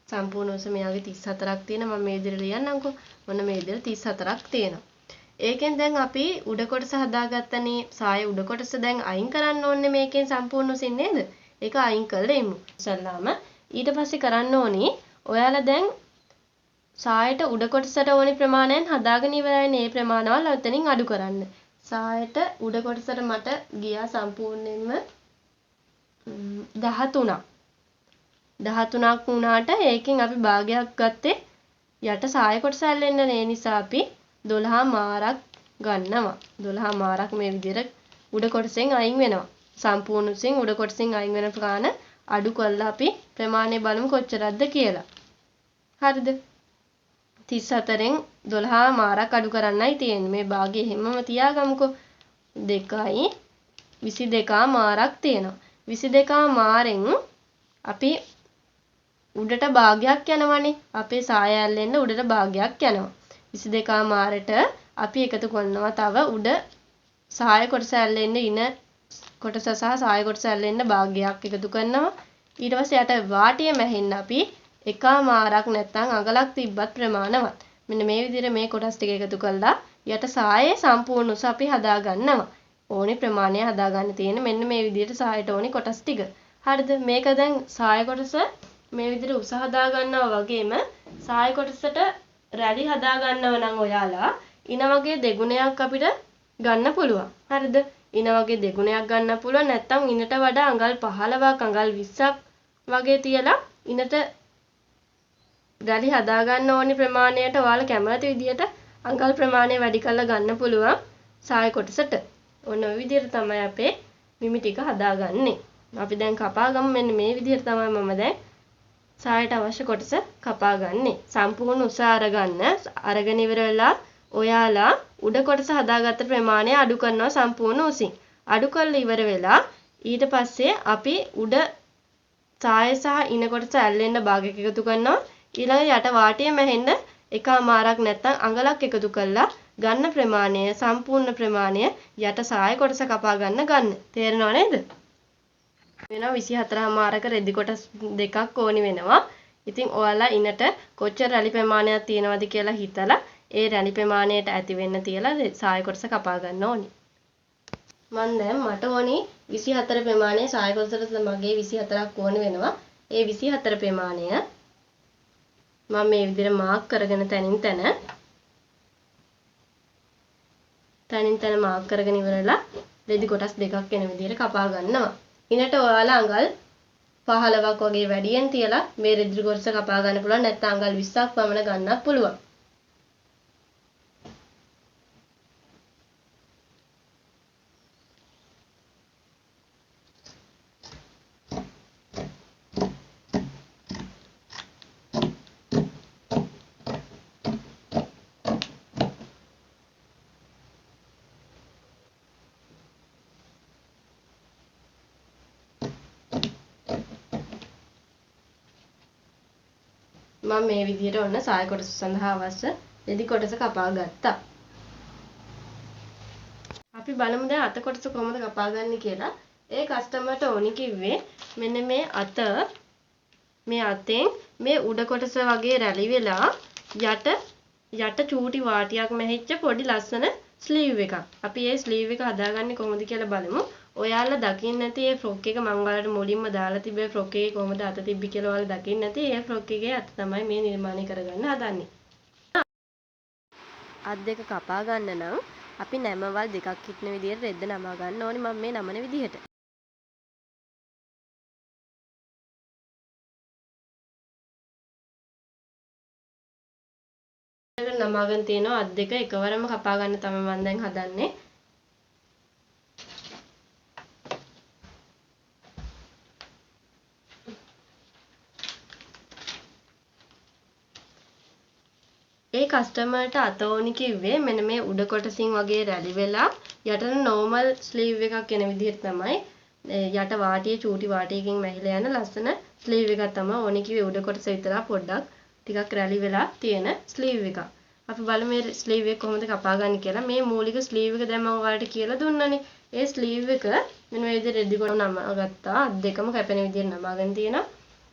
සම්පූර්ණ උස මෙයාගේ 34ක් තියෙනවා. මම මේ විදිහට ලියන්නම්කෝ. මොන මේ විදිහට 34ක් තියෙනවා. ඒකෙන් දැන් අපි උඩ කොටස හදාගත්තනේ. සාය උඩ කොටස දැන් අයින් කරන්න ඕනේ මේකෙන් සම්පූර්ණ උසින් නේද? ඒක අයින් කරලා ඉමු. ඉස්සල්ලාම ඊට පස්සේ කරන්න ඕනේ ඔයාලා දැන් සායට උඩ කොටසට ඕනි ප්‍රමාණයෙන් හදාගෙන ඉවරයි මේ ප්‍රමාණවල ඔතනින් අඩු කරන්න. සායට උඩ කොටසට මට ගියා සම්පූර්ණයෙන්ම 13ක්. 13ක් වුණාට ඒකෙන් අපි භාගයක් ගත්තේ යට සාය කොටස ඇල්ලෙන්න නේ නිසා අපි 12 මාරක් ගන්නවා. 12 මාරක් මේ විදිහට උඩ කොටසෙන් අයින් වෙනවා. සම්පූර්ණ උසින් උඩ කොටසෙන් අයින් වෙන ප්‍රමාණය අඩු කරලා අපි ප්‍රමාණය බලමු කොච්චරක්ද කියලා. හරිද? 34න් 12 මාරක් අඩු කරන්නයි තියෙන්නේ. මේ භාගය හැමම තියාගමුකෝ. 2යි 22 මාරක් තියෙනවා. 22 මාරෙන් අපි උඩට භාගයක් යනවනේ. අපේ සාය ඇල්ලෙන්න උඩට භාගයක් යනවා. 22 මාරට අපි එකතු කරනවා තව උඩ සාය කොටස ඇල්ලෙන්න ඉන කොටස සහ සාය කොටස ඇල්ලෙන්න භාගයක් එකතු කරනවා. ඊට පස්සේ යට වාටිය මැහෙන්න අපි එකා මාරක් නැත්නම් අඟලක් තිබ්බත් ප්‍රමාණවත්. මෙන්න මේ විදිහට මේ කොටස් ටික එකතු කළා යට සායේ සම්පූර්ණ උස අපි හදා ගන්නවා. ඕනි ප්‍රමාණය හදා ගන්න තියෙන මෙන්න මේ විදිහට සායට ඕනි කොටස් ටික. හරිද? මේක දැන් සාය කොටස මේ විදිහට උස හදා ගන්නවා වගේම සාය කොටසට රැලි හදා ගන්නව නම් ඔයාලා ඉන වගේ දෙගුණයක් අපිට ගන්න පුළුවන්. හරිද? ඉන වගේ දෙගුණයක් ගන්න පුළුවන්. නැත්නම් ඉනට වඩා අඟල් 15ක් අඟල් 20ක් වගේ තියලා ඉනට රැලි හදා ගන්න ඕනි ප්‍රමාණයට ඔයාලා කැමති විදිහට අඟල් ප්‍රමාණය වැඩි කරලා ගන්න පුළුවන් සාය කොටසට. ඔන්න ඔය විදිහට තමයි අපේ මිමි ටික හදාගන්නේ. අපි දැන් කපා ගමු. මෙන්න මේ විදිහට තමයි මම දැන් සායට අවශ්‍ය කොටස කපා ගන්නේ. සම්පූර්ණ උස අරගෙන ඉවර වෙලා ඔයාලා උඩ කොටස හදාගත්ත ප්‍රමාණය අඩු කරනවා සම්පූර්ණ උසින්. අඩු කරලා ඉවර වෙලා ඊට පස්සේ අපි උඩ සාය සහ ඉන කොටස ඇල්ලෙන්න භාගයක් එකතු කරනවා. ඊළඟ යට වාටිය මැහෙන්න එකමාරක් නැත්නම් අඟලක් එකතු කරලා ගන්න ප්‍රමාණය සම්පූර්ණ ප්‍රමාණය යට සාය කොටස කපා ගන්න. තේරෙනව නේද? වෙනවා 24මාරක රෙදි කොටස් දෙකක් ඕනි වෙනවා. ඉතින් ඔයාලා ඉනට කොච්චර රැලි ප්‍රමාණයක් තියෙනවද කියලා හිතලා ඒ රැලි ප්‍රමාණයට ඇති වෙන්න තියලා සාය කොටස කපා ගන්න ඕනි. මම දැන් මට ඕනි 24 ප්‍රමාණය සාය කොටසට මගේ 24ක් ඕනි වෙනවා. ඒ 24 ප්‍රමාණය මම මේ විදිහට මාක් කරගෙන තනින් තන මාක් කරගෙන ඉවරලා රෙදි කොටස් දෙකක් එන විදිහට කපා ගන්නවා. ඉනට ඔයාලා අඟල් 15ක් වගේ වැඩියෙන් තියලා මේ රෙදි කොටස කපා ගන්න පුළුවන්. නැත්නම් අඟල් 20ක් පමණ ගන්නත් පුළුවන්. මම මේ විදිහට ඔන්න සාය කොටස සඳහා අවශ්‍ය රෙදි කොටස කපා ගත්තා. අපි බලමු දැන් අත කොටස කොහොමද කපා ගන්න කියලා. ඒ කස්ටමර්ට ඕනි කිව්වේ මෙන්න මේ අතෙන් මේ උඩ කොටස වගේ රැලි වෙලා යට චූටි වාටියක් මැහිච්ච පොඩි ලස්සන ස්ලීව් එකක්. අපි මේ ස්ලීව් එක හදාගන්නේ කොහොමද කියලා බලමු. ඔයාලා දකින්න නැති මේ ෆ්‍රොක් එක මම ඔයාලට මුලින්ම දාලා තිබ්බේ ෆ්‍රොක් එකේ කොහොමද අත තිබ්බි කියලා ඔයාලා දකින්න නැති මේ ෆ්‍රොක් එකේ අත තමයි මේ නිර්මාණය කරගන්න හදන්නේ. අත් දෙක කපා ගන්න නම් අපි නැමවල් දෙකක් හිටන විදිහට රෙද්ද නමා ගන්න ඕනේ මම මේ නමන විදිහට. නමාගෙන තියෙනවා අත් දෙක එකවරම කපා ගන්න තමයි මම දැන් හදන්නේ. ඒ කස්ටමර්ට අත ඕනි කිව්වේ මෙන්න මේ උඩ කොටසින් වගේ රැලි වෙලා යටට නෝමල් ස්ලීව් එකක් එන විදිහට තමයි යට වාටියේ චූටි වාටියකින් මැහිලා යන ලස්සන ස්ලීව් එකක් තමයි ඕනි කිව්වේ. උඩ කොටස විතරක් පොඩ්ඩක් ටිකක් රැලි වෙලා තියෙන ස්ලීව් එකක්. අපි බලමු මේ ස්ලීව් එක කොහොමද කපා ගන්න කියලා. මේ මූලික ස්ලීව් එක දැන් මම ඔයාලට කියලා දුන්නානේ. ඒ ස්ලීව් එක මෙන්න මේ විදිහට රෙදි කොට නමා ගත්තා. අත් දෙකම කැපෙන විදිහට නමාගෙන තියෙනවා.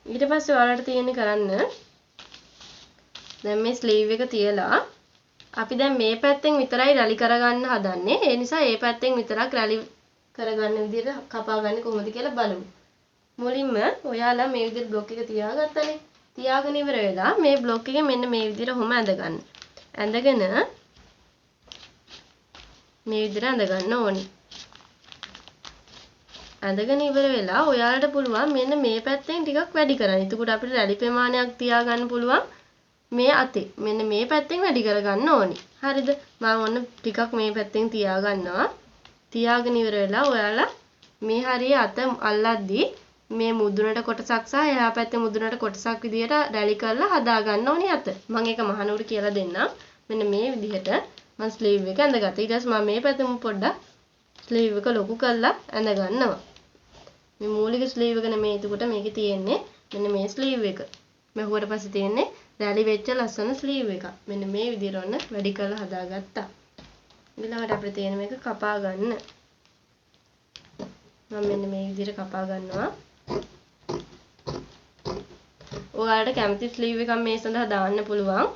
ඊට පස්සේ ඔයාලට තියෙන්නේ කරන්න දැන් මේ ස්ලීව් එක තියලා අපි දැන් මේ පැත්තෙන් විතරයි රැලි කරගන්න හදන්නේ. ඒ නිසා මේ පැත්තෙන් විතරක් රැලි කරගන්න විදිහට කපා ගන්න කොහොමද කියලා බලමු. මුලින්ම ඔයාලා මේ විදිහට බ්ලොක් එක තියාගත්තනේ. තියාගෙන ඉවර වෙලා මේ බ්ලොක් එකේ මෙන්න මේ විදිහට හොම ඇඳගන්න. ඇඳගෙන මේ විදිහට ඇඳ ගන්න ඕනි. ඇඳගෙන ඉවර වෙලා ඔයාලට පුළුවන් මෙන්න මේ පැත්තෙන් ටිකක් වැඩි කරන්න. එතකොට අපිට රැලි ප්‍රමාණයක් තියාගන්න පුළුවන් මේ අතේ. මෙන්න මේ පැත්තෙන් වැඩි කරගන්න ඕනි. හරිද? මම ඔන්න ටිකක් මේ පැත්තෙන් තියාගන්නවා. තියාගෙන ඉවර වෙලා ඔයාලා මේ හරිය අත අල්ලද්දී මේ මුදුනට කොටසක් සහ එහා පැත්තේ මුදුනට කොටසක් විදියට රැලි කරලා හදා ගන්න ඕනි අත. මම ඒක මහනුවර කියලා දෙන්නම්. මෙන්න මේ විදිහට මම ස්ලීව් එක ඇඳගත්තා. ඊට පස්සේ මම මේ පැත්තෙම පොඩ්ඩක් ස්ලීව් එක ලොකු කරලා ඇඳ ගන්නවා. මේ මූලික ස්ලීව් එක නෙමෙයි එතකොට මේකේ තියෙන්නේ මෙන්න මේ ස්ලීව් එක. මහුවට පස්සේ තියෙන්නේ රැලි වෙච්ච ලස්සන ස්ලීව් එකක්. මෙන්න මේ විදිහට ඔන්න වැඩි කරලා හදාගත්තා. ඊළඟට අපිට තියෙන මේක කපා ගන්න. මම මෙන්න මේ විදිහට කපා ගන්නවා. ඔයාලට කැමති ස්ලීව් එකක් මේ සඳහා දාන්න පුළුවන්.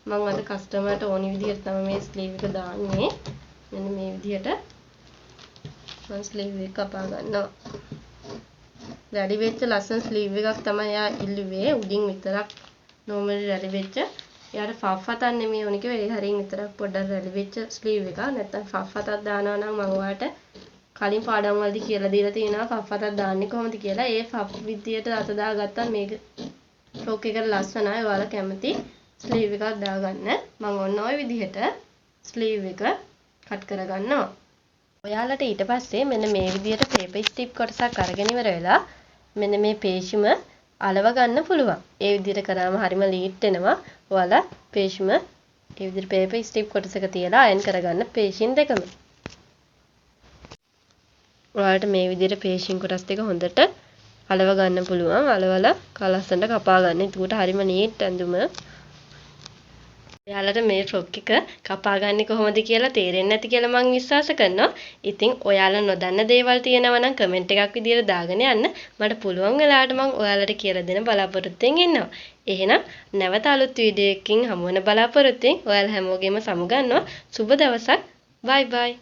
මම අද කස්ටමර්ට ඕනි විදිහට තමයි මේ ස්ලීව් එක දාන්නේ. මෙන්න මේ විදිහට මම ස්ලීව් එක කපා ගන්නවා. රැලි වෙච්ච ලස්සන ස්ලීව් එකක් තමයි එයා ඉල්ලුවේ. උඩින් විතරක් නෝමලි රැලි වෙච්ච. එයාට ෆෆ් හතක් නෙමෙයි ඕනි කිව්වේ. ඒ හරින් විතරක් පොඩ්ඩක් රැලි වෙච්ච ස්ලීව් එකක්. නැත්නම් ෆෆ් හතක් දානවා නම් මම ඔයාලට කලින් පාඩම් වලදී කියලා දීලා තියෙනවා ෆෆ් හතක් දාන්නේ කොහොමද කියලා. ඒ ෆෆ් විදියට අත දාගත්තා මේක ෆ්‍රොක් එකට ලස්සනයි. ඔයාලා කැමති ස්ලීව් එකක් දාගන්න. මම ඔන්න ඔය විදිහට ස්ලීව් එක කට් කරගන්නවා. ඔයාලට ඊට පස්සේ මෙන්න මේ විදිහට පේපර් ස්ට්‍රිප් කොටසක් අරගෙන ඉවර වෙලා මෙන්න මේ පේශිම අලව ගන්න පුළුවන්. ඒ විදිහට කරාම හරිම ලීට් වෙනවා. ඔයාලා පේශිම ඒ විදිහට පේපර් ස්ට්‍රිප් කොටසක තියලා අයන් කරගන්න පේශින් දෙකම. ඔයාලට මේ විදිහට පේශින් කොටස් දෙක හොඳට අලව ගන්න පුළුවන්. අලවලා කලස්සන්ට කපා ගන්න. එතකොට හරිම නීට් ඇඳුම. ඔයාලට මේ ෆ්‍රොක් එක කපා ගන්න කොහොමද කියලා තේරෙන්නේ නැති කියලා මම විශ්වාස කරනවා. ඉතින් ඔයාලා නොදන්න දේවල් තියෙනවා නම් කමෙන්ට් එකක් විදියට දාගෙන යන්න. මට පුළුවන් වෙලාවට මම ඔයාලට කියලා දෙන බලාපොරොත්තුෙන් ඉන්නවා. එහෙනම් නැවත අලුත් වීඩියෝ එකකින් හමු වෙන බලාපොරොත්තුෙන් ඔයාලා හැමෝගෙම සමු ගන්නවා. සුබ දවසක්. බයි බයි.